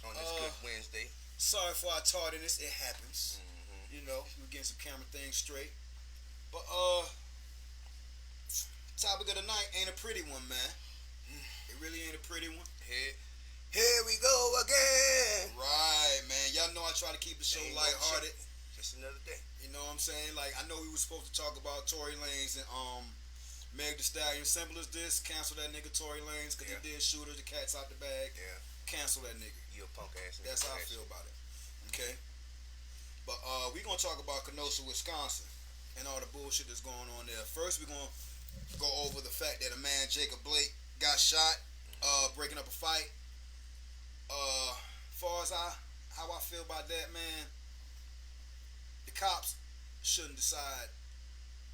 on this good Wednesday. Sorry for our tardiness. It happens. Mm-hmm. You know, we're getting some camera things straight. But topic of the night ain't a pretty one, man. It really ain't a pretty one. Here we go again. Right, man. Y'all know I try to keep the show lighthearted. Just another day. You know what I'm saying? Like, I know we were supposed to talk about Tory Lanez and Meg Thee Stallion. Simple as this: cancel that nigga Tory Lanez because he did shoot her. The cat's out the bag. Yeah. Cancel that nigga. You a punk ass nigga. That's how I feel about it. Okay. But we gonna talk about Kenosha, Wisconsin, and all the bullshit that's going on there. First, we gonna go over the fact that a man, Jacob Blake, got shot breaking up a fight. Far as how I feel about that, man, the cops shouldn't decide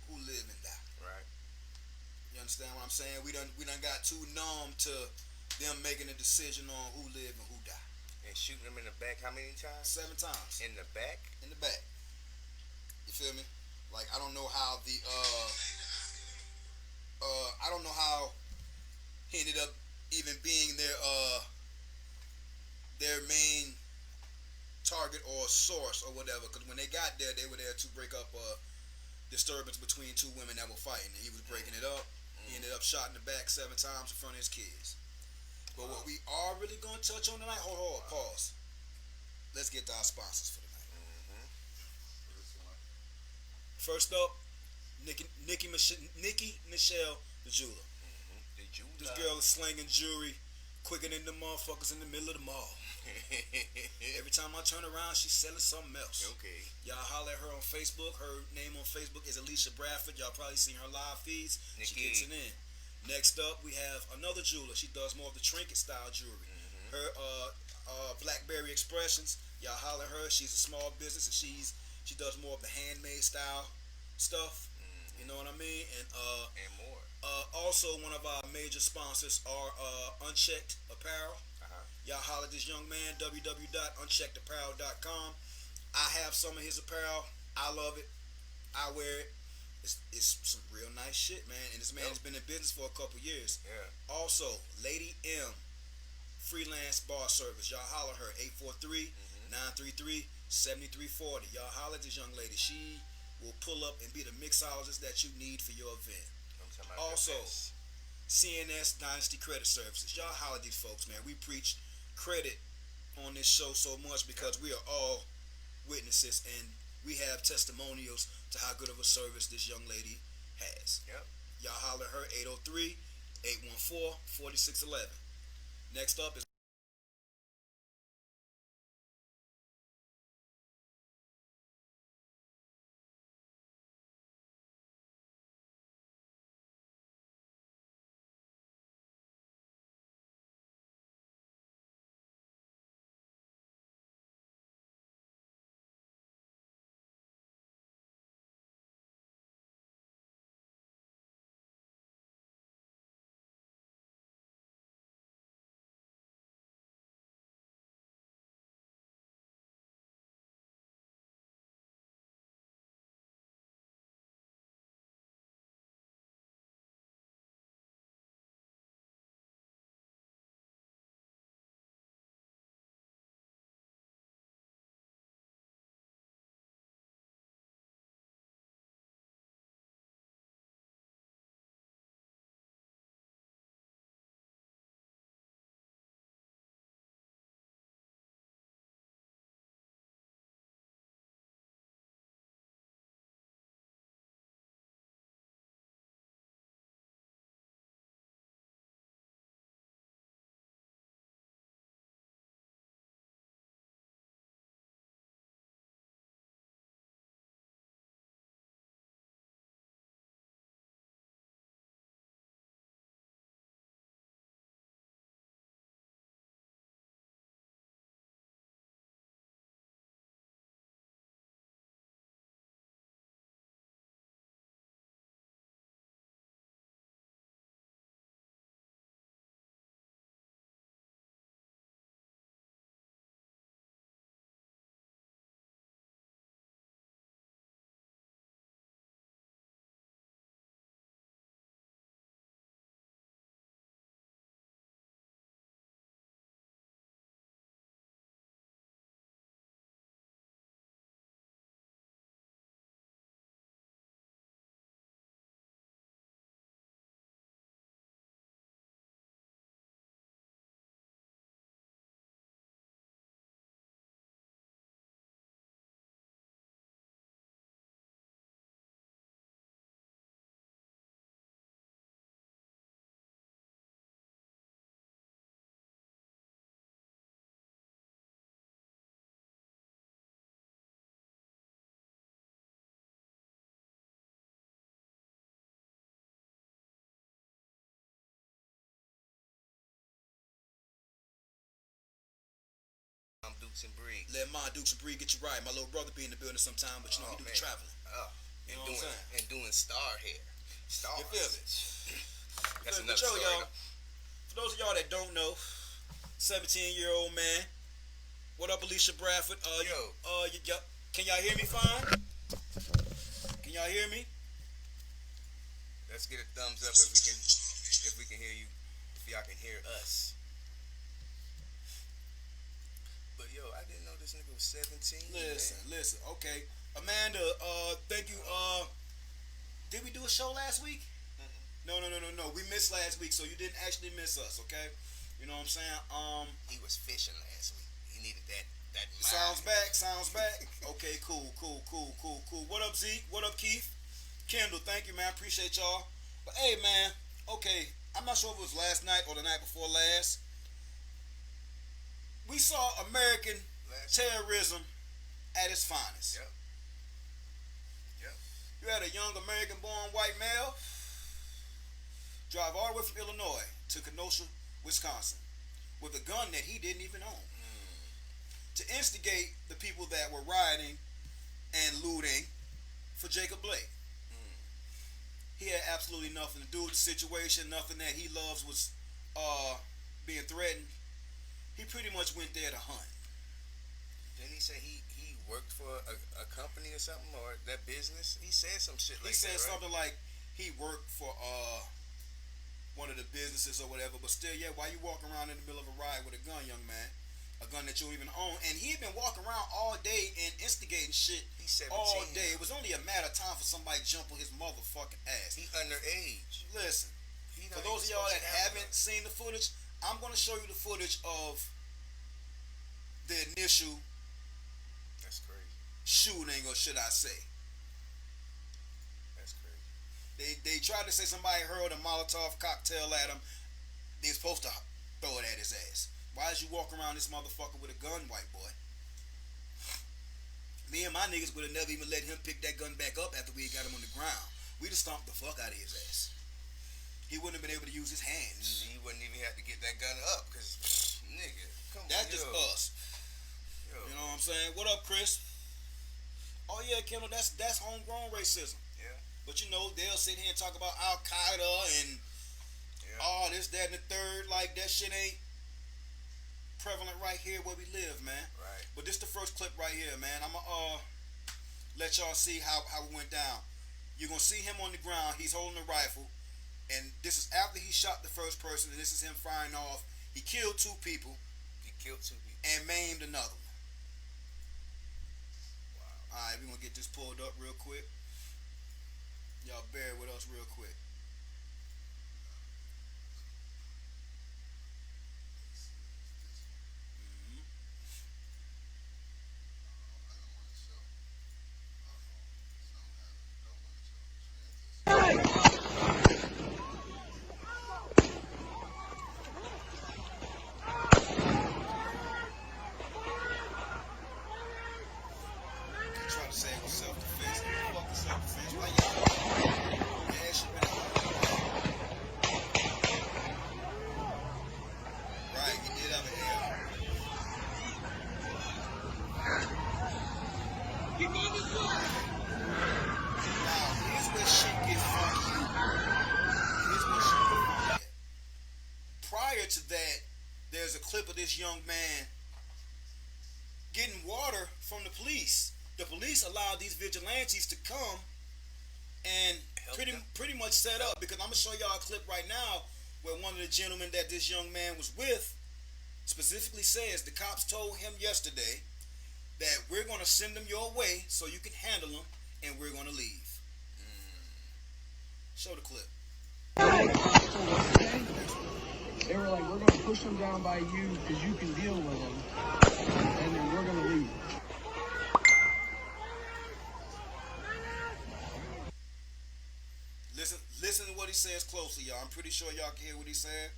who live and die. Right. You understand what I'm saying? We done got too numb to them making a decision on who live and who die. And shooting them in the back how many times? 7 times. In the back? In the back. You feel me? Like, I don't know how I don't know how he ended up even being their main target or source or whatever. Because when they got there, they were there to break up a disturbance between two women that were fighting. And he was breaking it up. He ended up shot in the back 7 times in front of his kids. But what we are really going to touch on tonight, hold, pause. Let's get to our sponsors for tonight. First up, Nikki Michelle, the jeweler. This girl is slinging jewelry quicker than the motherfuckers in the middle of the mall. Every time I turn around, she's selling something else. Okay. Y'all holler at her on Facebook. Her name on Facebook is Alicia Bradford. Y'all probably seen her live feeds. Nikki. She gets it in. Next up, we have another jeweler. She does more of the trinket style jewelry. Her Blackberry Expressions. Y'all holler at her. She's a small business and she does more of the handmade style stuff. You know what I mean? And more. Also, one of our major sponsors are Unchecked Apparel. Y'all holler at this young man, www.uncheckedapparel.com. I have some of his apparel. I love it. I wear it. It's some real nice shit, man. And this man has been in business for a couple years. Yeah. Also, Lady M, freelance bar service. Y'all holler her, 843-933-7340. Y'all holler at this young lady. She will pull up and be the mixologist that you need for your event. Also, CNS Dynasty Credit Services. Y'all holler at these folks, man. We preach credit on this show so much because we are all witnesses and we have testimonials to how good of a service this young lady has. Yep. Y'all holler at her, 803-814-4611. Next up is Dukes and Bree. Let my Dukes and Bree get you right. My little brother be in the building sometime, but you know he do the traveling. You know what I'm saying? And doing star hair. Stars. You feel me? That's another story. Y'all, for those of y'all that don't know, 17-year-old man. What up, Alicia Bradford? Can y'all hear me fine? Can y'all hear me? Let's get a thumbs up if we can hear you. If y'all can hear us. But yo, I didn't know this nigga was 17. Listen. Okay, Amanda. Thank you. Did we do a show last week? No. We missed last week, so you didn't actually miss us. Okay. You know what I'm saying? He was fishing last week. He needed that. Sounds back. Okay, cool. What up, Zeke? What up, Keith? Kendall, thank you, man. Appreciate y'all. But hey, man. Okay, I'm not sure if it was last night or the night before last. We saw American terrorism at its finest. Yep. You had a young American-born white male drive all the way from Illinois to Kenosha, Wisconsin, with a gun that he didn't even own, to instigate the people that were rioting and looting for Jacob Blake. He had absolutely nothing to do with the situation. Nothing that he loves was being threatened. He pretty much went there to hunt. Didn't he say he worked for a company or something, or that business? He said some shit like that, He said right? something like he worked for one of the businesses or whatever. But still, yeah, why you walking around in the middle of a riot with a gun, young man? A gun that you don't even own. And he had been walking around all day and instigating shit. He's 17 all day. now. It was only a matter of time for somebody to jump on his motherfucking ass. He underage. Listen, for those of y'all that haven't seen the footage, I'm going to show you the footage of the initial That's crazy. shooting, or should I say. That's crazy. They tried to say somebody hurled a Molotov cocktail at him. They're supposed to throw it at his ass. Why is you walk around this motherfucker with a gun, white boy? Me and my niggas would have never even let him pick that gun back up after we got him on the ground. We'd have stomped the fuck out of his ass. He wouldn't have been able to use his hands. He wouldn't even have to get that gun up, because, nigga, come on. That's just us. Yo. You know what I'm saying? What up, Chris? Oh yeah, Kendall, that's homegrown racism. Yeah. But you know, they'll sit here and talk about Al Qaeda and all this, that, and the third. Like, that shit ain't prevalent right here where we live, man. Right. But this the first clip right here, man. I'm gonna let y'all see how it went down. You're gonna see him on the ground. He's holding a rifle, and this is after he shot the first person, and this is him firing off. He killed 2 people. And maimed another one. Wow. All right, we're gonna get this pulled up real quick. Y'all bear with us real quick. Trying to say it was self-defense. Fuck self-defense. Why y'all? Yeah, shit been right, you did have an L. Now, here's where shit gets funky. Prior to that, there's a clip of this young man getting water from the police. The police allowed these vigilantes to come and pretty much set up, because I'm gonna show y'all a clip right now where one of the gentlemen that this young man was with specifically says the cops told him yesterday that we're gonna send them your way so you can handle them, and we're gonna leave. Show the clip. They were like, we're gonna push them down by you because you can deal with them, and then we're gonna leave. Listen to what he says closely, y'all. I'm pretty sure y'all can hear what he said.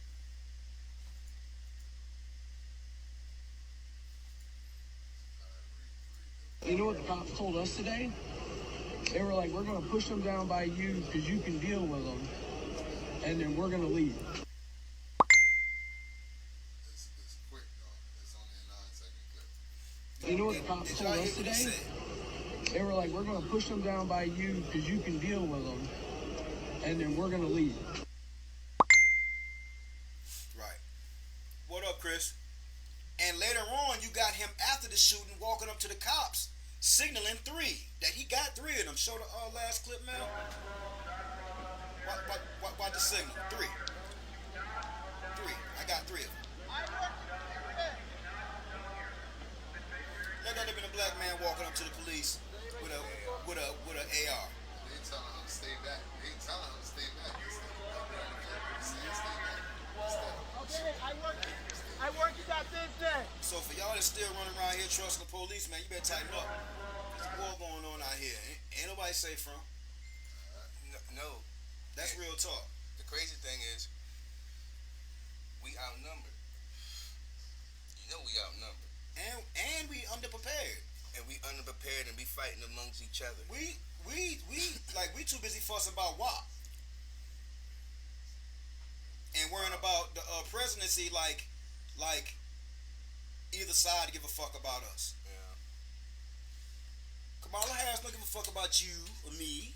You know what the cops told us today? They were like, we're going to push them down by you because you can deal with them, and then we're going to leave. It's quick, though. It's only a 9-second clip. You know what the cops Did told y'all us hear what he today? said? They were like, we're going to push them down by you because you can deal with them, and then we're going to leave. Right. What up, Chris? And later on, you got him after the shooting walking up to the cops, signaling 3. That he got 3 of them. Show the last clip, man. Watch the signal. 3. I got 3 of them. That have been a black man walking up to the police with a AR. They telling him to stay back. Stay back. Okay, I work you got this day. So for y'all that's still running around here trusting the police, man, you better tighten up. There's a war going on out here. Ain't nobody safe from. No. That's real talk. The crazy thing is, we outnumbered. You know we outnumbered. And we underprepared. And we underprepared and we fighting amongst each other. We too busy fussing about WAP. And worrying about the presidency like either side give a fuck about us. Yeah. Kamala Harris don't give a fuck about you or me.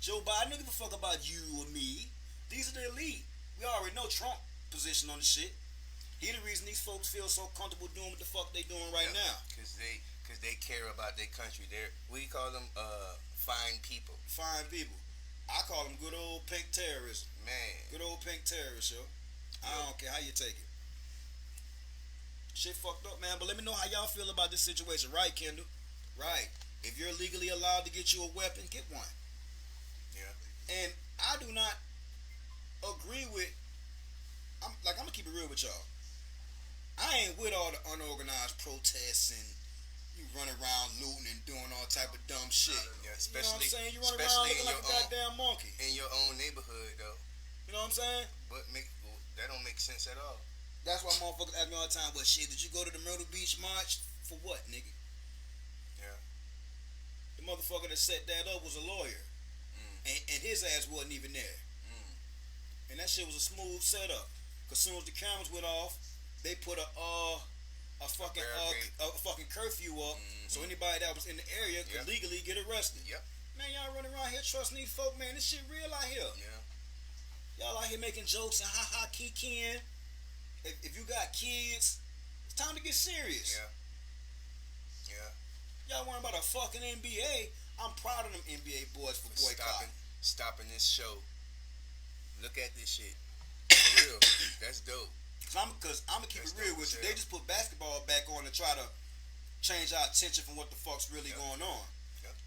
Joe Biden don't give a fuck about you or me. These are the elite. We already know Trump position on the shit. He the reason these folks feel so comfortable doing what the fuck they doing right now. Cause they care about their country. We call them fine people. Fine people. I call them good old pink terrorists. Man. Good old pink terrorists, yo. I don't care how you take it. Shit fucked up, man. But let me know how y'all feel about this situation. Right, Kendall? Right. If you're legally allowed to get you a weapon, get one. Yeah. And I do not agree with... I'm going to keep it real with y'all. I ain't with all the unorganized protests and you run around looting and doing all type of dumb shit. Yeah, You know what I'm especially, saying? You run around looking like a goddamn monkey. In your own neighborhood, though. You know what I'm saying? But that don't make sense at all. That's why motherfuckers ask me all the time, well, shit, did you go to the Myrtle Beach March? For what, nigga? Yeah. The motherfucker that set that up was a lawyer. And his ass wasn't even there. And that shit was a smooth setup. Because as soon as the cameras went off, they put a fucking curfew up, so anybody that was in the area could legally get arrested. Yep. Man, y'all running around here trusting these folk, man. This shit real out here. Yeah. Y'all out here making jokes and ha-ha kikiing. If you got kids, it's time to get serious. Yeah. Y'all worrying about a fucking NBA. I'm proud of them NBA boys for boycotting. Stopping this show. Look at this shit. For real. That's dope. Because I'm going to keep it real with you. They just put basketball back on to try to change our attention from what the fuck's really going on.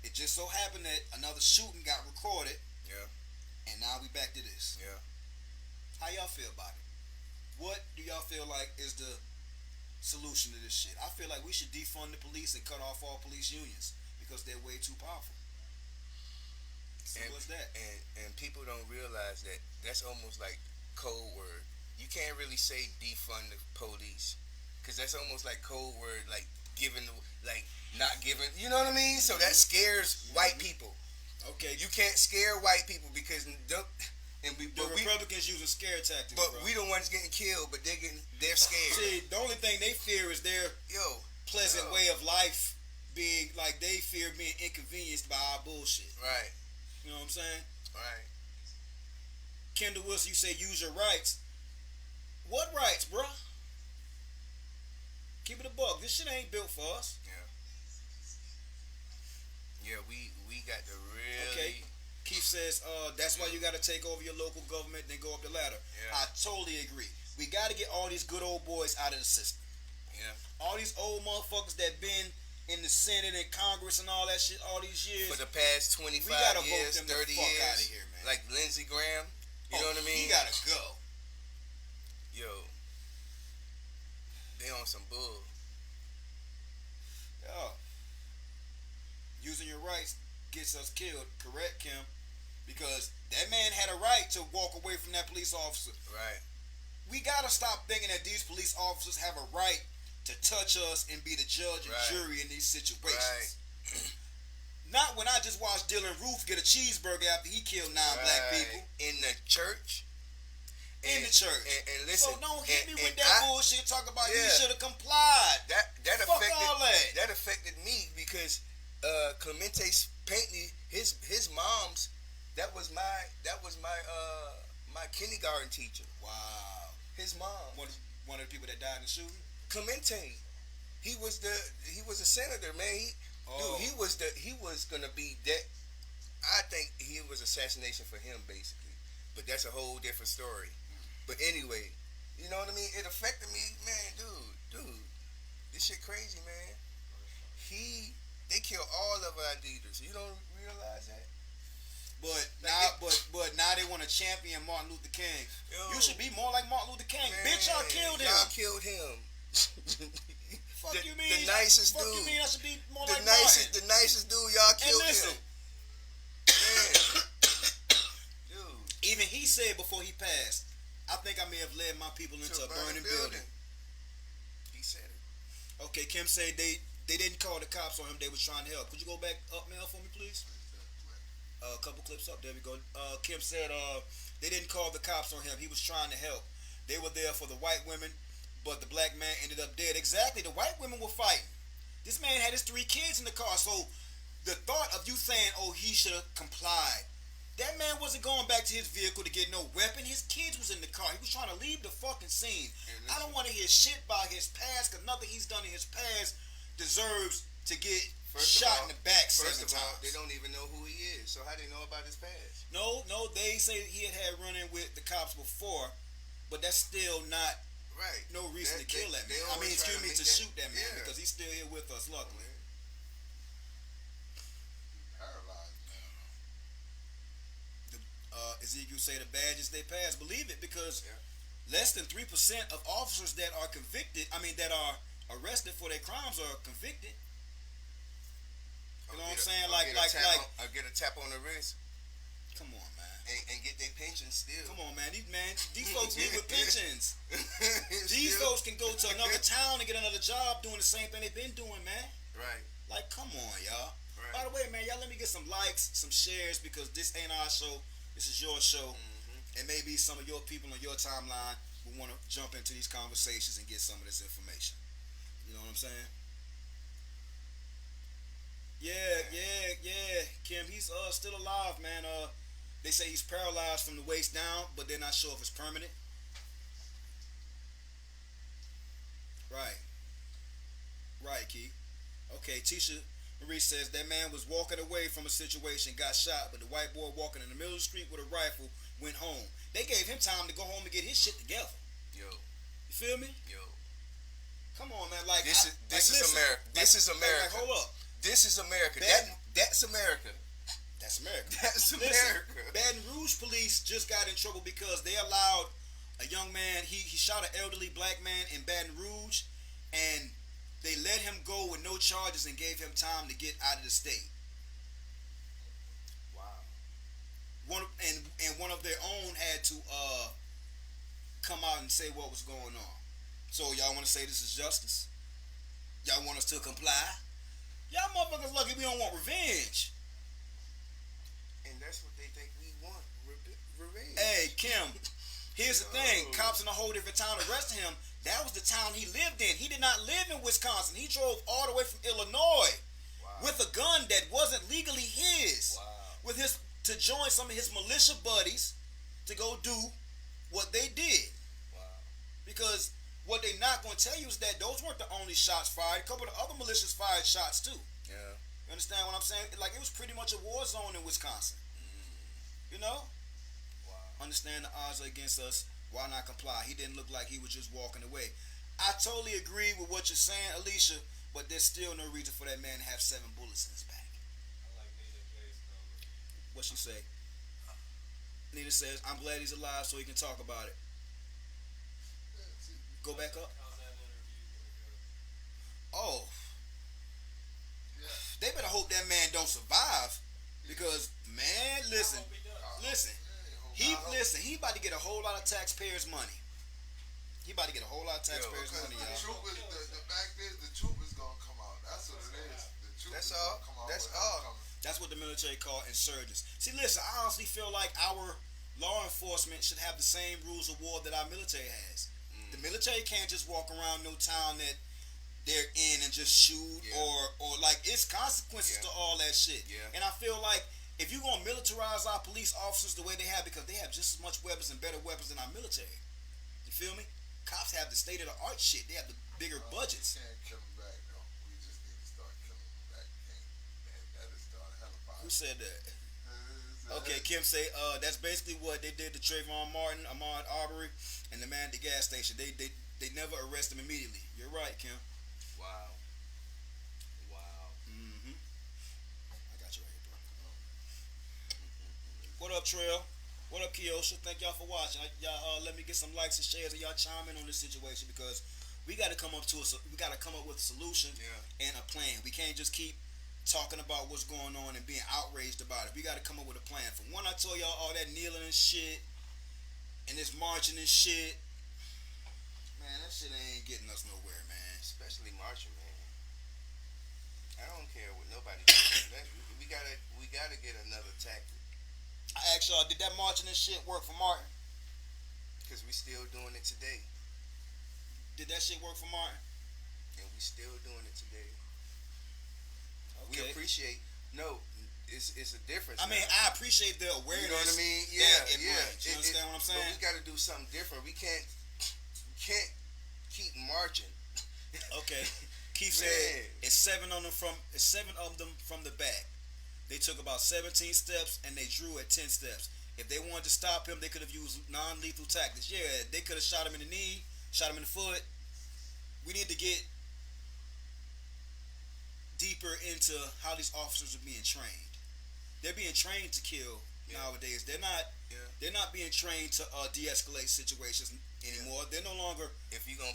It just so happened that another shooting got recorded. Yeah. And now we back to this. Yeah. How y'all feel about it? What do y'all feel like is the solution to this shit? I feel like we should defund the police and cut off all police unions because they're way too powerful. Simple as that. And people don't realize that that's almost like code word. You can't really say defund the police because that's almost like code word, like not giving. You know what I mean? So that scares white people. Okay. You can't scare white people because Republicans using scare tactics. But bro. we the ones getting killed, but they're scared. See, the only thing they fear is their pleasant way of life being like they fear being inconvenienced by our bullshit. Right. You know what I'm saying? Right. Kendall Wilson, you say use your rights. What rights, bro? Keep it a buck. This shit ain't built for us. Yeah, we got to really... Okay. Keith says, that's why you got to take over your local government and then go up the ladder. Yeah. I totally agree. We got to get all these good old boys out of the system. Yeah. All these old motherfuckers that been in the Senate and Congress and all that shit all these years. For the past 25 years, 30 years. Out of here, man. Like Lindsey Graham. You know what I mean? He got to go. Yo, they on some bull. Yeah. Using your rights gets us killed, correct, Kim? Because that man had a right to walk away from that police officer. Right. We gotta stop thinking that these police officers have a right to touch us and be the judge and jury in these situations. Right. Not when I just watched Dylan Roof get a cheeseburger after he killed 9 black people. In the church. In the church. And listen. So don't hit me with that bullshit. Talk about you should have complied. That Clemente Paintley, his mom's, that was my kindergarten teacher. Wow. His mom. One of the people that died in the shooting. Clemente. He was a senator, man. Dude, he was gonna be that. I think he was assassination for him, basically. But that's a whole different story. But anyway, you know what I mean? It affected me, man, dude. This shit crazy, man. They killed all of our leaders. You don't realize that? But like now they want to champion Martin Luther King. Yo, you should be more like Martin Luther King. Man, Bitch, y'all killed him. Y'all killed him. Fuck the, you mean? The nicest fuck dude. You mean I should be more the like nicest, Martin? The nicest dude. Y'all killed listen, him. Man. Dude. Even he said before he passed, I think I may have led my people into a burning building. He said it. Okay, Kim said they didn't call the cops on him. They was trying to help. Could you go back up, Mel, for me, please? A couple clips up. There we go. Kim said they didn't call the cops on him. He was trying to help. They were there for the white women, but the black man ended up dead. Exactly. The white women were fighting. This man had his 3 kids in the car. So the thought of you saying, oh, he should have complied. That man wasn't going back to his vehicle to get no weapon. His kids was in the car. He was trying to leave the fucking scene. I don't want to hear shit about his past, because nothing he's done in his past deserves to get shot in the back 7 times. First of all, they don't even know who he is. So how do they know about his past? No, they say he had run-in with the cops before, but that's still not right. No reason to kill that man. I mean, excuse me, to shoot that man, because he's still here with us, luckily. Ezekiel say the badges they pass. Believe it, because less than 3% of officers that are convicted, that are arrested for their crimes are convicted. You know what I'm saying? I'll get a tap on the wrist. Come on, man. And get their pension still. Come on, man. These folks live with pensions. These folks can go to another town and get another job doing the same thing they've been doing, man. Right. Like, come on, y'all. Right. By the way, man, y'all let me get some likes, some shares, because this ain't our show. This is your show, and maybe some of your people on your timeline will want to jump into these conversations and get some of this information. You know what I'm saying? Yeah. Kim, he's still alive, man. They say he's paralyzed from the waist down, but they're not sure if it's permanent. Right, Keith. Okay, Tisha Marie says that man was walking away from a situation, got shot, but the white boy walking in the middle of the street with a rifle went home. They gave him time to go home and get his shit together. Yo. You feel me? Yo. Come on, man. Like this is America. This is America. Like, hold up. This is America. That's America. That's America. That's America. Listen, Baton Rouge police just got in trouble because they allowed a young man. He shot an elderly black man in Baton Rouge, and they let him go with no charges and gave him time to get out of the state. Wow. One of their own had to come out and say what was going on. So y'all want to say this is justice? Y'all want us to comply? Y'all motherfuckers lucky we don't want revenge. And that's what they think we want, revenge. Hey, Kim, here's the thing. Cops in a whole different town arrested him. That was the town he lived in. He did not live in Wisconsin. He drove all the way from Illinois with a gun that wasn't legally his. Wow. To join some of his militia buddies to go do what they did. Wow. Because what they not going to tell you is that those weren't the only shots fired. A couple of other militias fired shots too. Yeah. You understand what I'm saying? Like, it was pretty much a war zone in Wisconsin. You know? Wow. Understand the odds are against us. Why not comply? He didn't look like he was just walking away. I totally agree with what you're saying, Alicia, but there's still no reason for that man to have 7 bullets in his back. I like Nita J's comment. What she say? Nita says, I'm glad he's alive so he can talk about it. Go back up. How's that interview? Oh. They better hope that man don't survive. Because, man, listen. He about to get a whole lot of taxpayers' money. He about to get a whole lot of taxpayers' money, y'all. The fact is, the truth is gonna come out. That's what it is. The truth That's is all. gonna come out. That's all. That's what the military call insurgents. See, listen, I honestly feel like our law enforcement should have the same rules of war that our military has. The military can't just walk around no town that they're in and just shoot, or like it's consequences to all that shit. Yeah. And I feel like if you're gonna militarize our police officers the way they have, because they have just as much weapons and better weapons than our military. You feel me? Cops have the state of the art shit. They have the bigger budgets. We can't kill them back, though. We just need to start killing them back. Man, that is start a hell of a Who said that? Okay, Kim say that's basically what they did to Trayvon Martin, Ahmaud Arbery, and the man at the gas station. They never arrest him immediately. You're right, Kim. Wow. Mm-hmm. I got you right here, bro. What up, Trail? What up, Kiosha? Thank y'all for watching. Y'all let me get some likes and shares, and y'all chime in on this situation because we got to come up with a solution and a plan. We can't just keep talking about what's going on and being outraged about it. We got to come up with a plan. From when I told y'all all that kneeling and shit and this marching and shit, man, that shit ain't getting us nowhere, man. Especially marching, man. I don't care what nobody does. We gotta get another tactic. I asked y'all, did that marching and shit work for Martin? Because we still doing it today. Did that shit work for Martin? And we still doing it today. Okay. We appreciate. No, it's a difference. I mean, I appreciate the awareness. You know what I mean? Yeah. You understand what I'm saying? But we got to do something different. We can't keep marching. Okay. Keith said it's seven of them from the back. They took about 17 steps and they drew at 10 steps. If they wanted to stop him, they could have used non-lethal tactics. Yeah, they could have shot him in the knee, shot him in the foot. We need to get deeper into how these officers are being trained. They're being trained to kill nowadays. They're not being trained to de-escalate situations anymore. They're no longer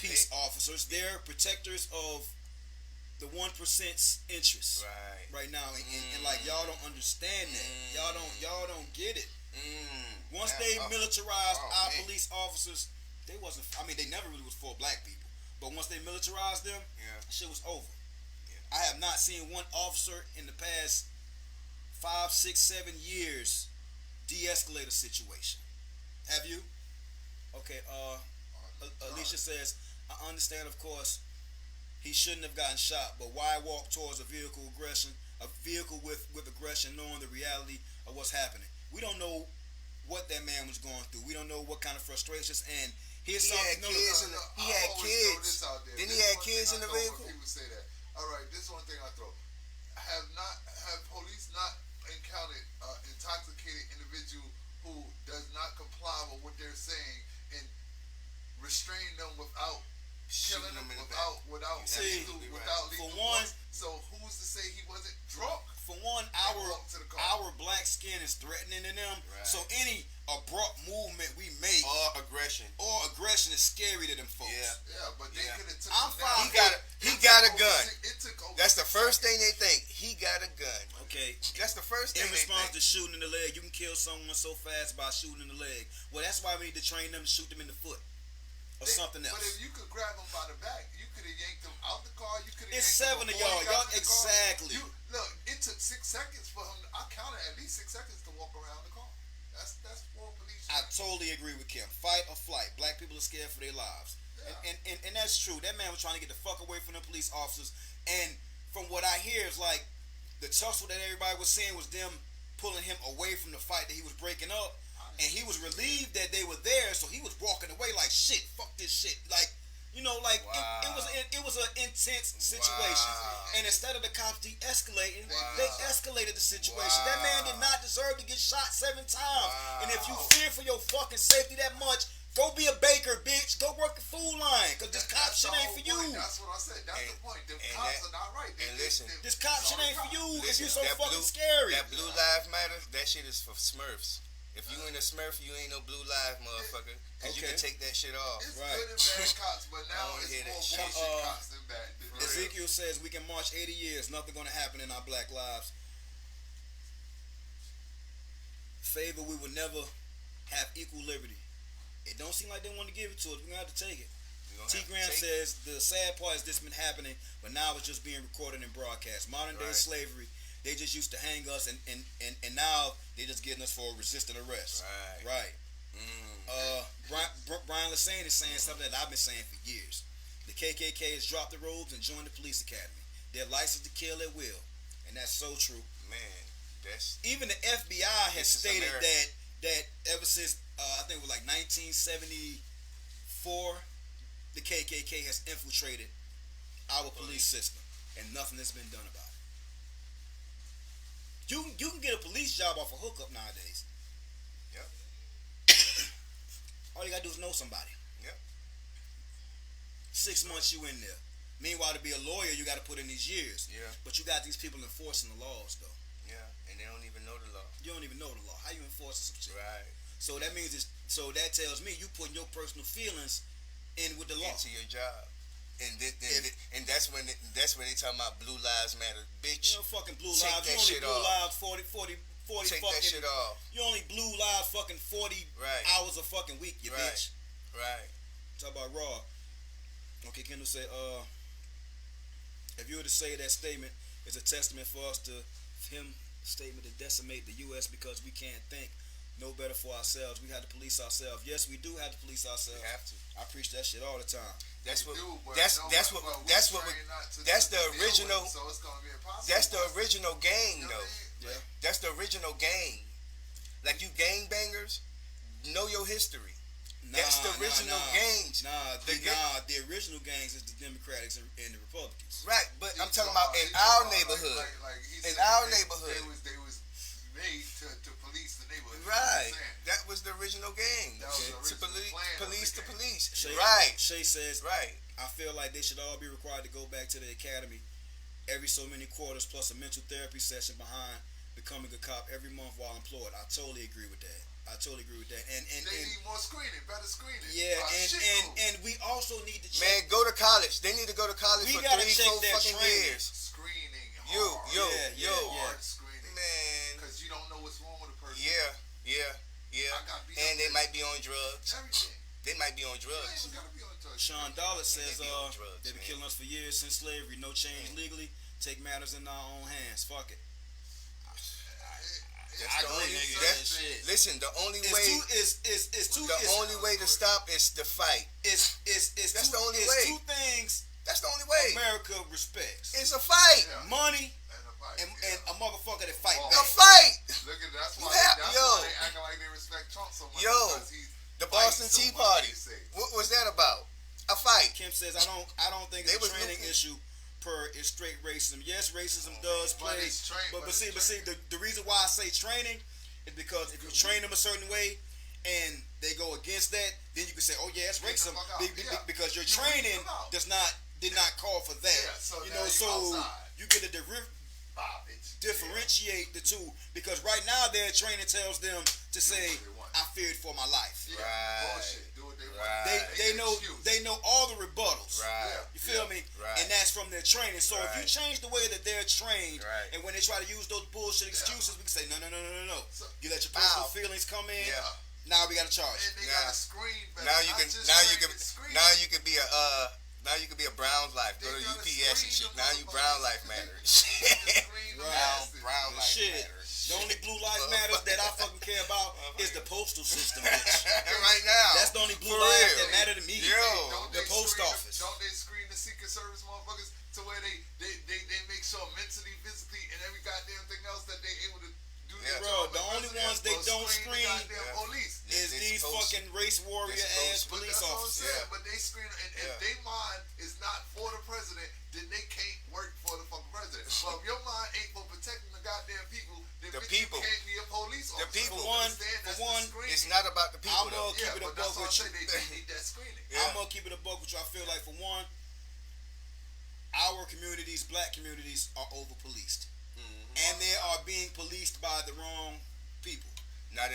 peace officers. They're protectors of the 1%'s interests right now, and like y'all don't understand that. Y'all don't get it. Once they militarized our police officers, they never really was for black people. But once they militarized them, that shit was over. I have not seen one officer in the past 5, 6, 7 years de-escalate a situation. Have you? Okay. Alicia says, I understand, of course, he shouldn't have gotten shot, but why walk towards a vehicle with aggression, knowing the reality of what's happening? We don't know what that man was going through. We don't know what kind of frustrations. And here's something. He had kids. Didn't he have kids in the vehicle? People say that. All right, this is one thing I throw. Have police not encountered intoxicated individual who does not comply with what they're saying and restrain them without killing them without lethal force? So who's to say he wasn't drunk? For one, our black skin is threatening to them. So any abrupt movement we make or aggression is scary to them folks. Yeah, but they could have took him down. He got a gun. That's the first thing they think. He got a gun. Okay. That's the first thing. In response to shooting in the leg, you can kill someone so fast by shooting in the leg. Well, that's why we need to train them to shoot them in the foot. Or something else. But if you could grab them by the back, you could have yanked them out the car. You could have. It's 7 of y'all. Y'all exactly. Look, it took 6 seconds for him. I counted at least 6 seconds to walk around the car. That's for police. I totally agree with Kim. Fight or flight. Black people are scared for their lives, and that's true. That man was trying to get the fuck away from the police officers. And from what I hear, is like the tussle that everybody was saying was them pulling him away from the fight that he was breaking up. And he was relieved that they were there, so he was walking away like, shit, fuck this shit. Like, it was an intense situation. And instead of the cops de-escalating, they escalated the situation. That man did not deserve to get shot 7 times. And if you fear for your fucking safety that much, go be a baker, bitch. Go work the food line, because this cop shit ain't for you. That's what I said. That's the point. The cops are not right. This cop shit ain't for you if you're so fucking scary. That Blue Lives Matter, that shit is for Smurfs. If you in a Smurf, you ain't no blue live motherfucker. Cause you can take that shit off. It's good and bad cops, but now it's more bullshit cops than bad. Ezekiel says we can march 80 years. Nothing gonna happen in our black lives. Favor, we will never have equal liberty. It don't seem like they want to give it to us. We're gonna have to take it. T. Graham says the sad part is this been happening, but now it's just being recorded and broadcast. Modern day slavery. They just used to hang us, and now they just getting us for a resisting arrest. Right. Brian Lassane is saying something that I've been saying for years. The KKK has dropped the robes and joined the police academy. They're licensed to kill at will, and that's so true. Man, that's Even the FBI has This is stated America. that ever since I think it was like 1974, the KKK has infiltrated our police system, and nothing has been done about it. You can get a police job off a hookup nowadays. Yep. All you gotta do is know somebody. Yep. 6 months you in there. Meanwhile, to be a lawyer, you got to put in these years. Yeah. But you got these people enforcing the laws, though. Yeah, and they don't even know the law. You don't even know the law. How you enforcing some shit? Right. So that means that tells me you putting your personal feelings in with the law. Into your job. And that's when they talking about blue lives matter, bitch. You know, fucking blue Take lives. that You only shit blue off. lives 40 Take fucking. that shit off. You only blue lives fucking 40 Right. hours a fucking week, you Right. bitch. Right. Talk about raw. Okay, Kendall say, if you were to say that statement is a testament for us to him statement to decimate the U.S. because we can't think no better for ourselves. We have to police ourselves. Yes, we do have to police ourselves. We have to. I preach that shit all the time. That's what. We do, but That's no, that's but what. we That's what. train not to That's the deal with it, original. so it's gonna be impossible. That's the original game, You know though. what I mean? Yeah. That's the original game. Like you gang bangers, know your history. That's the original gangs. The original gangs is the Democrats and the Republicans. Right, but I'm He's talking about in he's our about, neighborhood. like he In said, our they neighborhood. was made to police the neighborhood. Right. You know what I'm saying? That was the original game. That was the To original plan of police the to game. police. Shay, Right. Shay says, Right. I feel like they should all be required to go back to the academy every so many quarters plus a mental therapy session behind becoming a cop every month while employed. I totally agree with that. And They need more screening, better screening. yeah, shit cool. and we also need to check. Man, go to college. They need to go to college We for gotta 3, check 4 their fucking training. years. Screening Yo, hard. Yeah. Hard screening. Man. Because you don't know what's wrong with a person. Yeah. I got beat And up they with might be on drugs. everything. They might be on You drugs. ain't gotta be on drugs. Sean Dollar says They be on drugs, they've been man. killing us for years since slavery. No change legally. Take matters in our own hands. Fuck it. That's the agree, only. nigga. That's, That shit. listen, the only It's way. two. Only way to stop is to fight. It's That's two, the only it's way. two things That's the only way. America respects: It's a fight. Yeah. money And a fight. and a motherfucker that fight Oh. A back. fight. Look at that's You why have- that's yo. why they acting like they respect Trump so much. Yo. Because he's The Boston fighting Tea so much, Party. they say. What was that about? A fight. Kim says, I don't think They it's a was training looking- issue per is straight racism. Yes, racism does But play. it's trained- But but see, it's trained. the reason why I say training is because if you train them a certain way and they go against that, then you can say, oh yeah, it's Get the racism fuck out. Yeah. because your You weed training them out. did not call for that. Yeah, so you now know, you so outside. you get a Garbage. differentiate the two because right now their training tells them to say, what they want. I feared for my life. Yeah. Right. Bullshit. Do what they Right. want. They get know excused. they know all the rebuttals. Right. You feel Yeah. me? Right. And that's from their training. So if you Right. change the way that they're trained, Right. and when they try to use those bullshit excuses, we can say no. So- You let your personal Wow. feelings come in. Yeah. Now we got to charge. And they Nah. got to screen better. Now you Not can. just Now you train can. with screening. Now you can be a Brown's Life. Go to They gotta UPS and screen shit. the Now you motherfuckers. Brown Life Matters. Screen the Right. bastard. Brown Life Shit. Matters. The only blue lives matters that I fucking care about is the postal system, bitch. Right now. That's the only blue For lives real. that matter to me. Yo. Don't The they post screen office. Don't they screen the Secret Service motherfuckers to where they make sure mentally, physically, and every goddamn thing else that they able to do Yeah. their Bro, job the as only president, ones they but don't the screen goddamn Yeah. police. Is They these supposed- fucking race warrior they're ass supposed to. But police that's what I'm officers. saying. Yeah. But they screen, and Yeah. if their mind is not for the president, then they can't work for the fucking president. Well, if your mind ain't for protecting the goddamn people, then The bitch, people. you can't be a police officer. people. For one- Understand? for That's one, the screening. It's not about the people. I'm though. gonna keep Yeah, it a but that's buck what I with say. you. They need that screening. Yeah. I'm gonna keep it a buck with you. I feel like for one, our communities, black communities, are over policed, and they are being policed by the wrong people, Not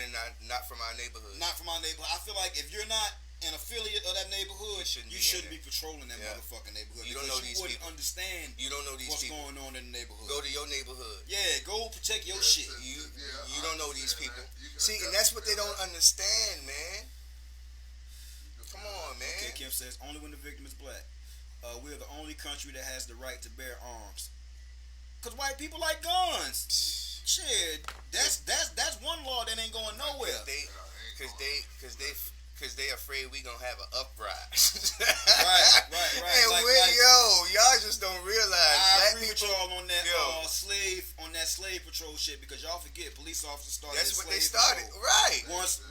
from our neighborhood. not from our neighborhood. I feel like if you're not an affiliate of that neighborhood, you shouldn't be patrolling that Yeah. motherfucking neighborhood. You don't because know these wouldn't people. understand You don't know these what's people. going on in the neighborhood. Go to your neighborhood. Yeah, go protect your Yeah, shit. so- You Yeah, you I don't know these understand people. that. You can See, and that's what they definitely don't understand, man. Come on, Okay, man. Kim says only when the victim is black. We're the only country that has the right to bear arms. Cause white people like guns. Shit, that's one law that ain't going nowhere. Cause because they afraid we gonna have an uprise. Right. And Like, y'all just don't realize. I Black agree with people, y'all on that yo. slave patrol shit, because y'all forget police officers started. That's as what they slave started, patrol. right?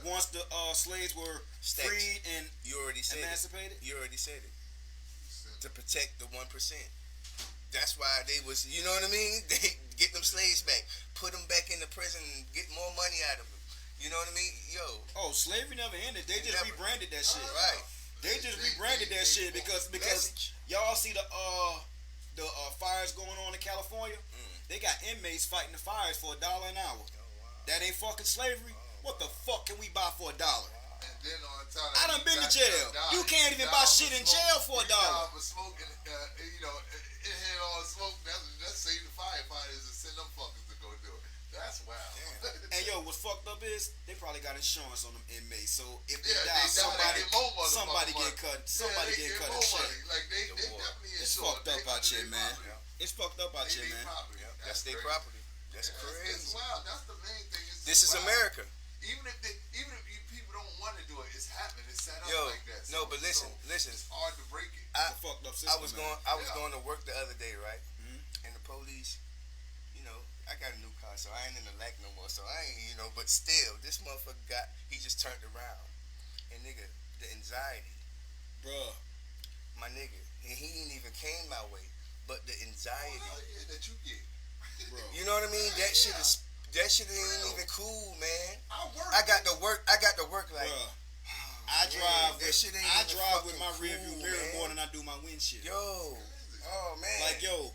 Once the slaves were Stacks. freed and You already said emancipated. it. You already said it. To protect the 1%. That's why they was, you know what I mean? They get them slaves back, put them back in the prison, and get more money out of them. You know what I mean? Yo. Oh, slavery never ended. They just rebranded that shit. Right. They just rebranded that shit because Message. y'all see the fires going on in California. They got inmates fighting the fires for $1 an hour. Oh, wow. That ain't fucking slavery. What the fuck can we buy for $1? And then on top of I done been to jail. You can't even buy shit in jail for $1. For smoking, inhale all the smoke. That's save the firefighters and send them fuckers to go do it. That's wild. And yo, what's fucked up is they probably got insurance on them inmates. So if they Yeah, die, they get more somebody motherfucking get cut. Somebody they get cut more and shit. money. Like they definitely It's insured. fucked up out here, man. It's fucked up out They here, man. property. That's their crazy. property. That's It's crazy. wild. That's the main thing. This is wild. America. Even if you people don't want to do it, it's happening. It's set up Yo, like that. no, but listen. It's hard to break it. It's a fucked up system, I was man. going to work the other day, right? And the police, I got a new car, so I ain't in the lack no more. So I ain't, but still, this motherfucker he just turned around. And nigga, the anxiety, Bruh. my nigga, and he ain't even came my way, but the anxiety. That you get. Bro. You know what I mean? That shit ain't even cool, man. I I got to work like. Bruh. I drive with fucking my rearview cool, mirror man. more than I do my windshield. Yo, oh man. Like, yo,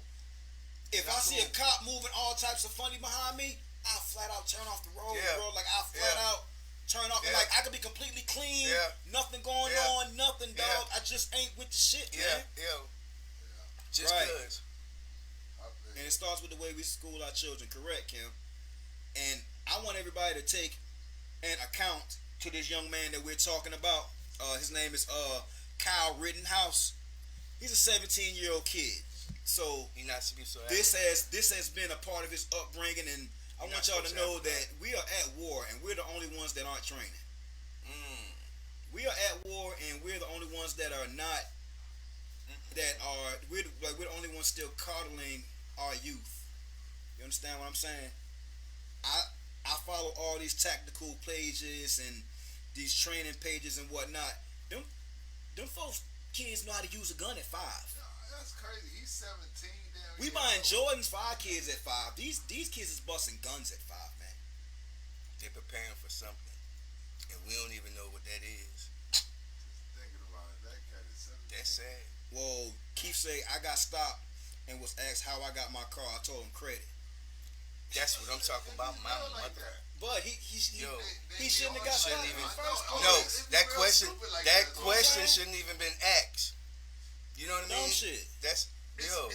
if I see a cop moving all types of funny behind me, I'll flat out turn off the road, Yeah. bro. Like, I'll flat out turn off. Yeah. Like, I could be completely clean, nothing going on, nothing, dog. I just ain't with the shit, man. Just Right. cause. And it starts with the way we school our children, correct, Kim? And I want everybody to take an account to this young man that we're talking about. His name is Kyle Rittenhouse. He's a 17-year-old kid. So He not to be so. this has been a part of his upbringing, and I want y'all to know that we are at war, and we're the only ones that aren't training. We are at war, and we're the only ones that are not. We're the only ones still coddling our youth. You understand what I'm saying? I follow all these tactical pages and these training pages and whatnot. Them folks kids know how to use a gun at 5. That's crazy. He's 17. Damn. We buying Jordans for our kids at 5. These kids is busting guns at 5, man. They're preparing for something, and we don't even know what that is. Thinking about it, that cat is 17. That's sad. Well, Keith say I got stopped and was asked how I got my car. I told him credit. That's what I'm talking about. My Like mother. that. But he Yo, shouldn't have got stopped shouldn't in even. the first place. No, It'd be that real question. stupid like That that, though. question shouldn't even been asked. You know what I Dumb mean? shit. That's Look,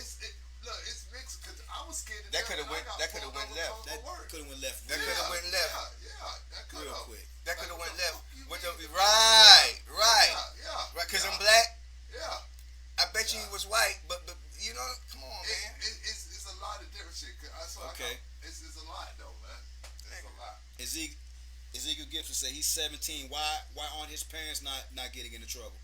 it's mixed because I was scared to That death coulda when I went- got that coulda pulled went over left. for That work. could have went left. That coulda went left. Yeah, that could Real have. quick. that could have Like, went what the left. fuck you With mean? the right. Yeah. Right, because yeah, I'm black. Yeah. I bet you he was white, but come on, man. It's a lot of different shit. Okay. It's a lot though, man. It's a lot. Ezekiel Gibson said he's 17. Why aren't his parents not getting into trouble?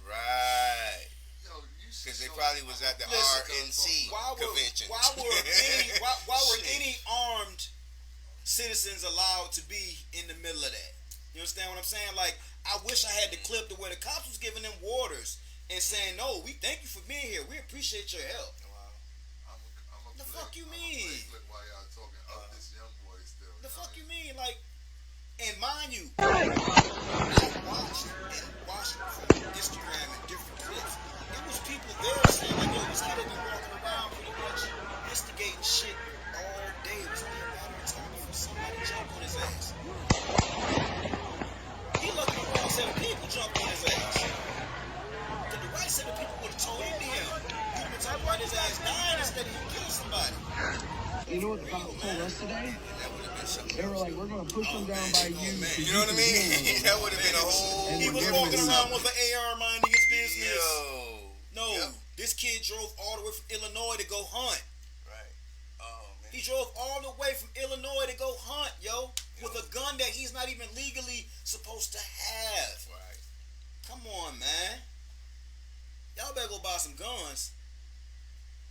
Right. Yo, you Because they should probably was at the RNC convention. Why were any armed citizens allowed to be in the middle of that? You understand what I'm saying? Like, I wish I had the clip to where the cops was giving them orders and saying, "No, we thank you for being here. We appreciate your help." I'm The fuck you mean? Clip while y'all talking. This young boy still. The fuck you mean? Like, and mind you, I watched from Instagram and different clips. It was people there saying, like, yo, this kid has been walking around pretty much instigating shit all day. It was only a matter of time before somebody jumped on his ass. He lucky the wrong set of people jumped on his ass. Because the right set of people would have told him to him. He'd been talking about his ass dying instead of him killing somebody. You know what the cops told us today? They were like, we're going to push them down by you. You know what I mean? That would have been a whole. He was walking around with an AR minding his business. Yo. No, Yep. this kid drove all the way from Illinois to go hunt. Right. Oh man. He drove all the way from Illinois to go hunt, yo. with a gun that he's not even legally supposed to have. Right. Come on, man. Y'all better go buy some guns.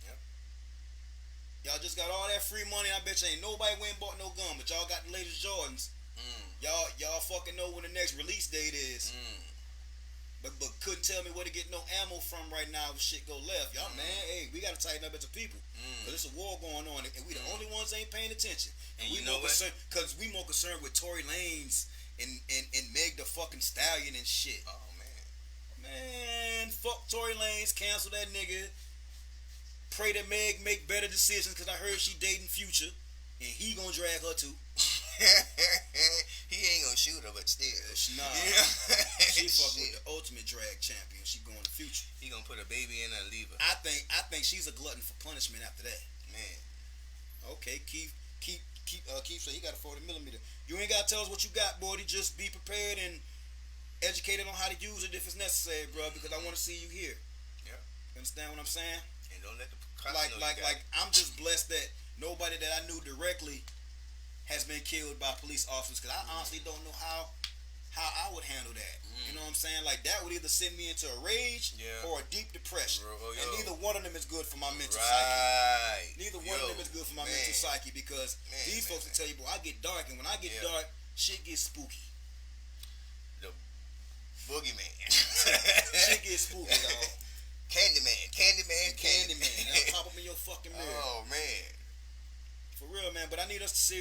Yep. Y'all just got all that free money. I bet you ain't nobody went and bought no gun, but y'all got the latest Jordans. Y'all fucking know when the next release date is. But couldn't tell me where to get no ammo from right now if shit go left. Y'all, man, hey, we gotta tighten up as a people. Cause there's a war going on, and we the only ones ain't paying attention. And we more concerned, cause we more concerned with Tory Lanez and Meg the fucking Stallion and shit. Oh man. Man, fuck Tory Lanez, cancel that nigga. Pray that Meg make better decisions, cause I heard she dating Future, and he gonna drag her too. He ain't gonna shoot her, but still. Nah. Yeah. She fucking with the ultimate drag champion. She going to Future. He gonna put a baby in and leave her. I think she's a glutton for punishment after that. Man. Okay, Keith said he got a 40mm. You ain't gotta tell us what you got, Bordy. Just be prepared and educated on how to use it if it's necessary, bro. Because I want to see you here. Yeah. You understand what I'm saying? And don't let the cops Like know you got it. I'm just blessed that nobody that I knew directly has been killed by police officers. Because I honestly don't know how I would handle that. You know what I'm saying? Like, that would either send me into a rage or a deep depression. And neither one of them is good for my mental psyche. Neither one of them is good for my mental psyche, because these folks will tell you, boy, I get dark, and when I get dark, shit gets spooky. The boogeyman. Shit gets spooky, dog. Candyman. That'll pop up in your fucking mirror. Oh, man. For real, man. But I need us to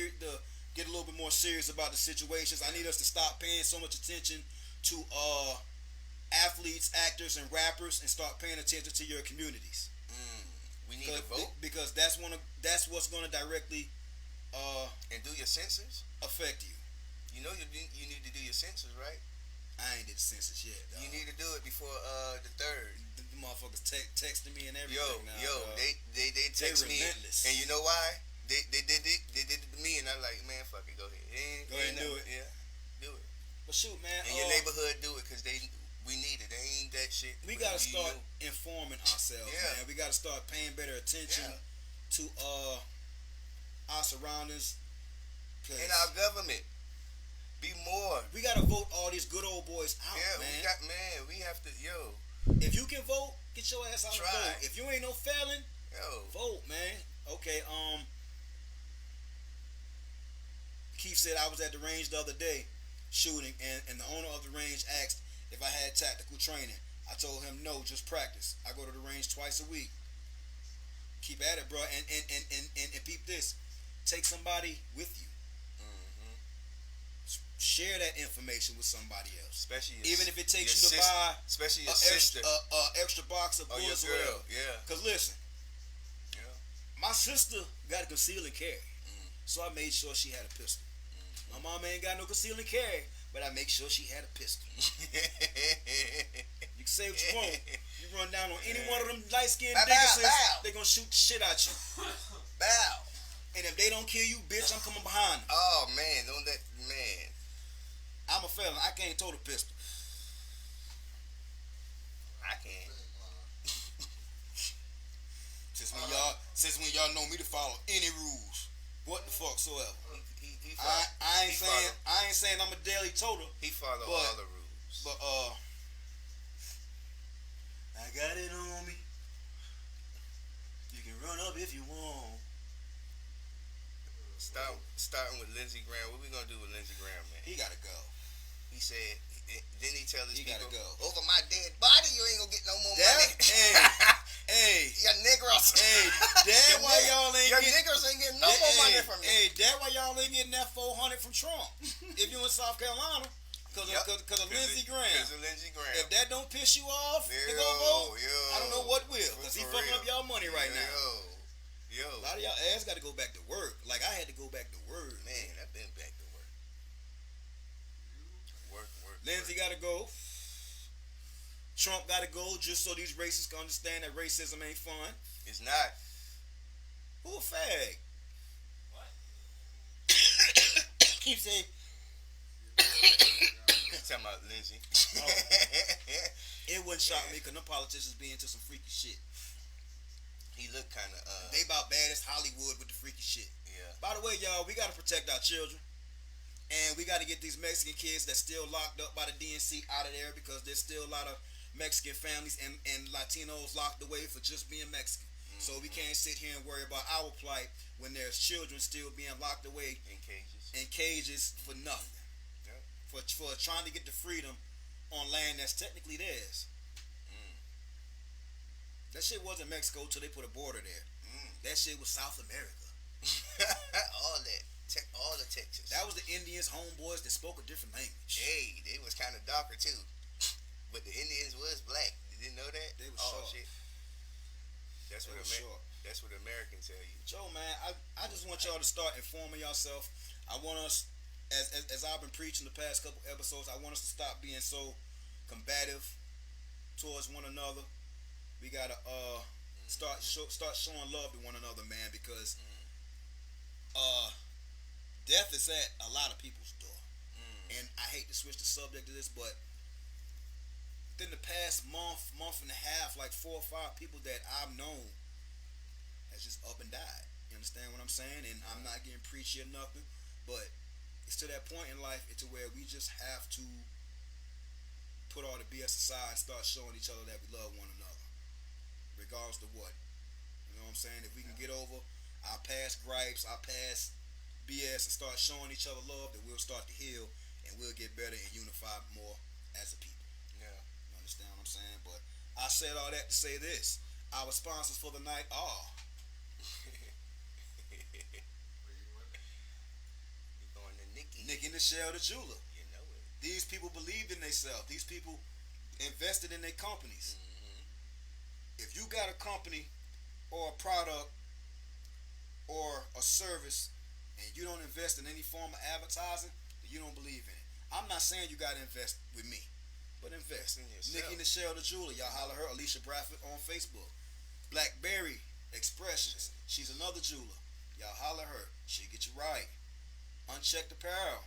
get a little bit more serious about the situations. I need us to stop paying so much attention to athletes, actors, and rappers, and start paying attention to your communities. We need to vote, because that's what's going to directly and do your census. Affect you. You know you need to do your census, right? I ain't did the census yet, dog. You need to do it before the 3rd. The motherfuckers texting me and everything. They text me, relentless. and you know why? They did it to me, and I'm like, man, fuck it, go ahead. Go ahead and do it. Yeah, do it. But shoot, man. And your neighborhood do it, because we need it. They ain't that shit. We gotta start informing ourselves, man. We gotta start paying better attention to our surroundings. And our government. Be more. We gotta vote all these good old boys out, man. We have to, If you can vote, get your ass out and vote. If you ain't no felon, vote, man. Okay, Keith said I was at the range the other day shooting, and the owner of the range asked if I had tactical training. I told him no, just practice. I go to the range twice a week. Keep at it, bro, and peep this. Take somebody with you. Share that information with somebody else. Especially even if it takes you to buy especially your sister. Extra box of bullets or whatever. Because listen, my sister got a conceal and carry. So I made sure she had a pistol. My mom ain't got no conceal and carry, but I make sure she had a pistol. You can say what you want. You run down on any one of them light-skinned niggas, they gonna shoot the shit out you. Bow. And if they don't kill you, bitch, I'm coming behind them. Oh, man. Don't that... Man. I'm a felon. I can't tote a pistol. I can't. Since when y'all know me to follow any rules, what the fuck so ever. I ain't saying I'm a daily toter. He follow all the rules. But I got it on me. You can run up if you want. Starting with Lindsey Graham. What we gonna do with Lindsey Graham, man? He gotta go. He said, didn't he tell his people, gotta go. over my dead body, you ain't gonna get no more money. Hey, your niggers. Hey, that why y'all ain't your niggers ain't getting no more money from me. Hey, that why y'all ain't getting that $400 from Trump. If you in South Carolina, because of Lindsey Graham. Because of Lindsey Graham. If that don't piss you off to go vote, I don't know what will. Because he fucking up y'all money right now. A lot of y'all ass got to go back to work. Like I had to go back to work. Man, I've been back to work. Lindsey got to go. Trump got to go just so these racists can understand that racism ain't fun. It's not. Who a fag? What? Keep saying. Talking about Lindsey. It wouldn't shock me because them politicians be into some freaky shit. He looked kind of. They about bad as Hollywood with the freaky shit. Yeah. By the way, y'all, we got to protect our children. And we got to get these Mexican kids that's still locked up by the DNC out of there because there's still a lot of Mexican families and Latinos locked away for just being Mexican. So we can't sit here and worry about our plight when there's children still being locked away in cages for nothing. Yep. For trying to get the freedom on land that's technically theirs. That shit wasn't Mexico till they put a border there. That shit was South America. all the Texas. That was the Indians, homeboys that spoke a different language. Hey, they was kind of darker too, but the Indians was black. You didn't know that? They was short. Shit. That's what That's what Americans tell you. Joe, man, I just want y'all to start informing yourself. I want us, as I've been preaching the past couple episodes, I want us to stop being so combative towards one another. We gotta start showing love to one another, man, because death is at a lot of people's door. And I hate to switch the subject to this, but within the past month and a half, like 4 or 5 people that I've known has just up and died. You understand what I'm saying? And I'm not getting preachy or nothing, but it's to that point in life to where we just have to put all the BS aside and start showing each other that we love one another, regardless of what. You know what I'm saying? If we can get over our past gripes, our past BS, and start showing each other love, then we'll start to heal and we'll get better and unify more as a people. Yeah. You understand what I'm saying? But I said all that to say this. Our sponsors for the night are We're going to Nikki and Michelle the jeweler. You know it. These people believed in themselves. These people invested in their companies. If you got a company or a product or a service and you don't invest in any form of advertising, then you don't believe in it. I'm not saying you got to invest with me, but invest. In yourself. Nikki Michelle the jeweler. Y'all holler her. Alicia Bradford on Facebook. Blackberry Expressions. She's another jeweler. Y'all holler her. She'll get you right. Unchecked Apparel.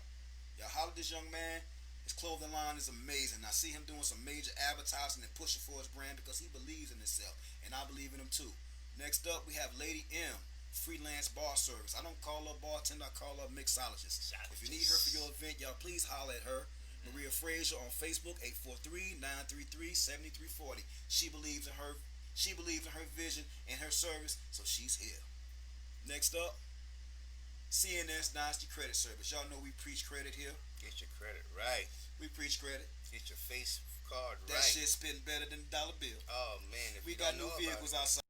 Y'all holler this young man. His clothing line is amazing. I see him doing some major advertising and pushing for his brand because he believes in himself, and I believe in him too. Next up, we have Lady M, freelance bar service. I don't call her bartender, I call her mixologist. If you need her for your event, y'all please holler at her. Maria Frazier on Facebook, 843-933-7340. She believes in her vision and her service, so she's here. Next up, CNS Dynasty Credit Service. Y'all know we preach credit here. Get your credit right. We preach credit. Get your face card That right. shit spitting better than a dollar bill. Oh man, if We you got don't new know vehicles about it. outside.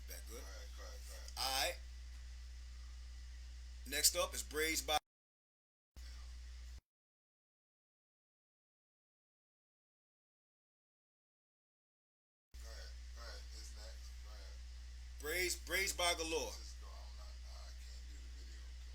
Back good. All right. Next up is Braids by. Go ahead. It's next. Go ahead. Braids by Galore. Just go. I can't do the video. Come on.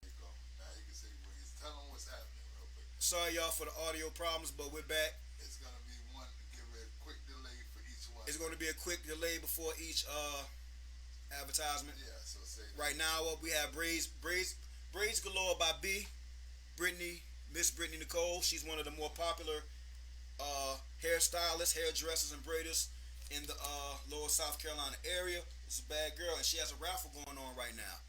There you go. Now you can see where he's telling what's happening real quick. Sorry y'all for the audio problems, but we're back. It's gonna be one. Give it a quick delay for each one. It's going to be a quick delay before each advertisement. Yeah. So say that. Right now, we have Braids Galore by Miss Brittany Nicole. She's one of the more popular hairstylists, hairdressers, and braiders in the lower South Carolina area. It's a bad girl, and she has a raffle going on right now.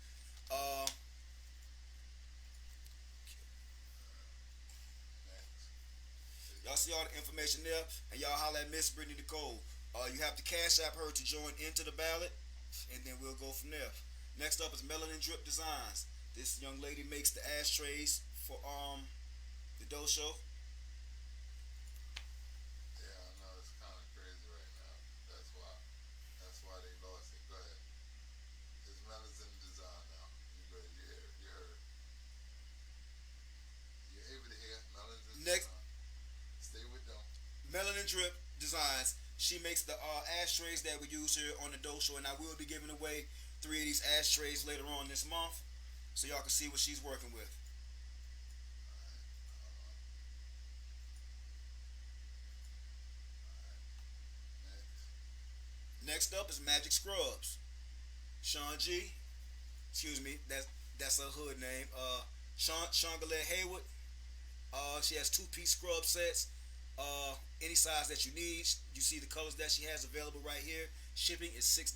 Y'all see all the information there, and y'all holler at Miss Brittany Nicole. You have to Cash App her to join into the ballot, and then we'll go from there. Next up is Melanin Drip Designs. This young lady makes the ashtrays for the Doe Show. Yeah, I know it's kind of crazy right now. That's why they lost it. Go ahead. It's Melons in design now. You heard. You're able designs. She makes the ashtrays that we use here on the Doe Show, and I will be giving away 3 of these ashtrays later on this month, so y'all can see what she's working with. Next up is Magic Scrubs. Sean G, excuse me, that's her hood name. Sean Galette Haywood. She has 2-piece scrub sets. Any size that you need. You see the colors that she has available right here. Shipping is $6.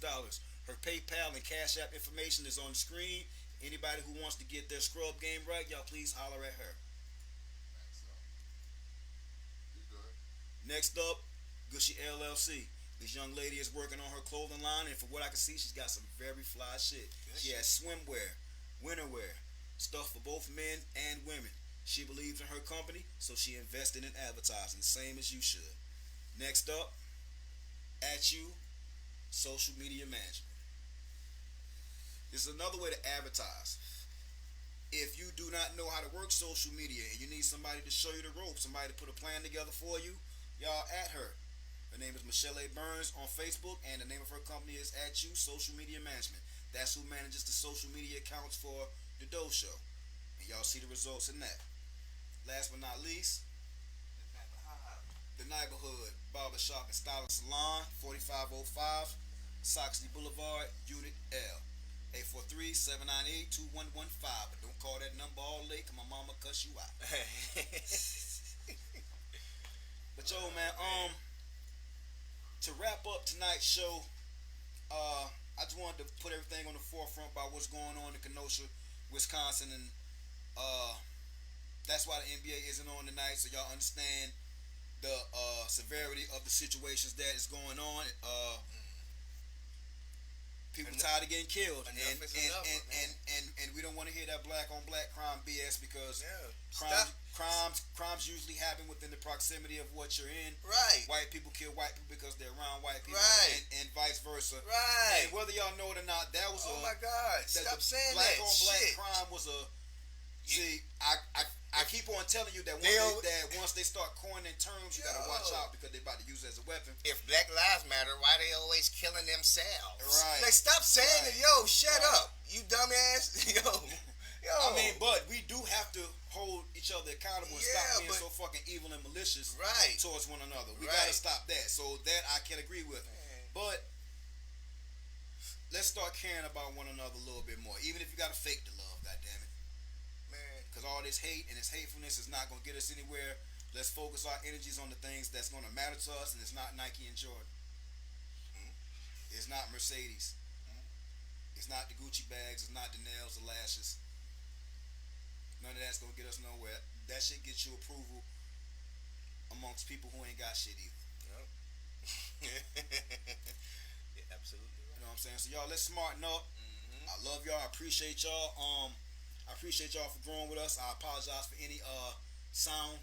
Her PayPal and Cash App information is on the screen. Anybody who wants to get their scrub game right, y'all please holler at her. Next up, Gushy LLC. This young lady is working on her clothing line, and from what I can see, she's got some very fly shit. She has swimwear, winterwear, stuff for both men and women. She believes in her company, so she invested in advertising, same as you should. Next up, At You, social media management. This is another way to advertise. If you do not know how to work social media and you need somebody to show you the ropes, somebody to put a plan together for you, y'all at her. Her name is Michelle A. Burns on Facebook, and the name of her company is At You Social Media Management. That's who manages the social media accounts for the Doe Show. And y'all see the results in that. Last but not least, the Neighborhood Barbershop and Styling Salon, 4505 Soxley Boulevard, Unit L. 843-798-2115. But don't call that number all late, because my mama cuss you out. But yo, man, to wrap up tonight's show, I just wanted to put everything on the forefront about what's going on in Kenosha, Wisconsin, and that's why the NBA isn't on tonight, so y'all understand the severity of the situations that is going on. People tired of getting killed, and we don't want to hear that black on black crime BS, because crimes usually happen within the proximity of what you're in. Right. White people kill white people because they're around white people, right, and vice versa. Right. And whether y'all know it or not, that was my God! Stop saying black that. on black shit. crime was a. See, I keep on telling you that once they start coining terms, you gotta watch out, because they're about to use it as a weapon. If Black Lives Matter, why they always killing themselves? Right. Like, stop saying it. Yo, shut up, you dumbass. Yo. I mean, but we do have to hold each other accountable and stop being so fucking evil and malicious towards one another. We gotta stop that. So that I can agree with. But let's start caring about one another a little bit more, even if you gotta fake the love. Goddamn it. Because all this hate and this hatefulness is not going to get us anywhere. Let's focus our energies on the things that's going to matter to us, and it's not Nike and Jordan. It's not Mercedes. It's not the Gucci bags. It's not the nails, the lashes. None of that's going to get us nowhere. That shit gets you approval amongst people who ain't got shit either. Yeah, absolutely right. You know what I'm saying? So y'all, let's smarten up. I love y'all. I appreciate y'all. I appreciate y'all for growing with us. I apologize for any sound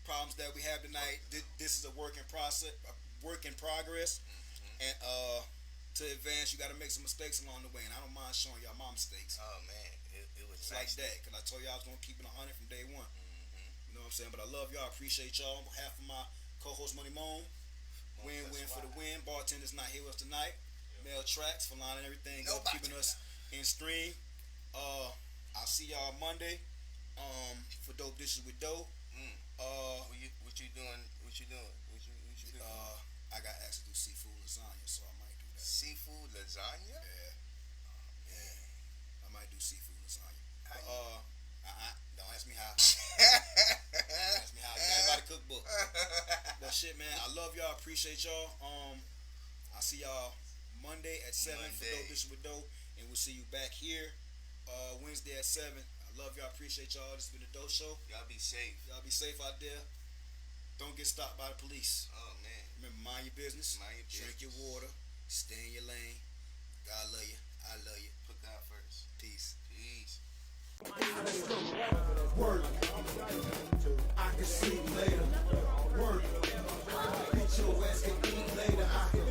problems that we have tonight. This is a work in progress. And to advance, you got to make some mistakes along the way. And I don't mind showing y'all my mistakes. Oh man, it was nice like that, because I told y'all I was gonna keep it 100 from day one. You know what I'm saying? But I love y'all. I appreciate y'all. On behalf of my co-host Money Moan, win for the win. Bartender's not here with us tonight. Mel Tracks for lining everything up, keeping us in stream. I'll see y'all Monday for Dope Dishes with Doe. What you doing? I got asked to do seafood lasagna, so I might do that. Seafood lasagna? I might do seafood lasagna. Don't ask me how. Ask me how. You gotta buy the cookbook. But shit, man, I love y'all. Appreciate y'all. I'll see y'all Monday at 7 for Dope Dishes with Doe, and we'll see you back here Wednesday at 7. I love y'all. Appreciate y'all. This has been the Doe Show. Y'all be safe. Y'all be safe out there. Don't get stopped by the police. Oh man. Remember, mind your business. Drink your water. Stay in your lane. God love you. I love you. Put God first. Peace. Work. I can sleep later. Work. Bitch, your ass can eat later. I can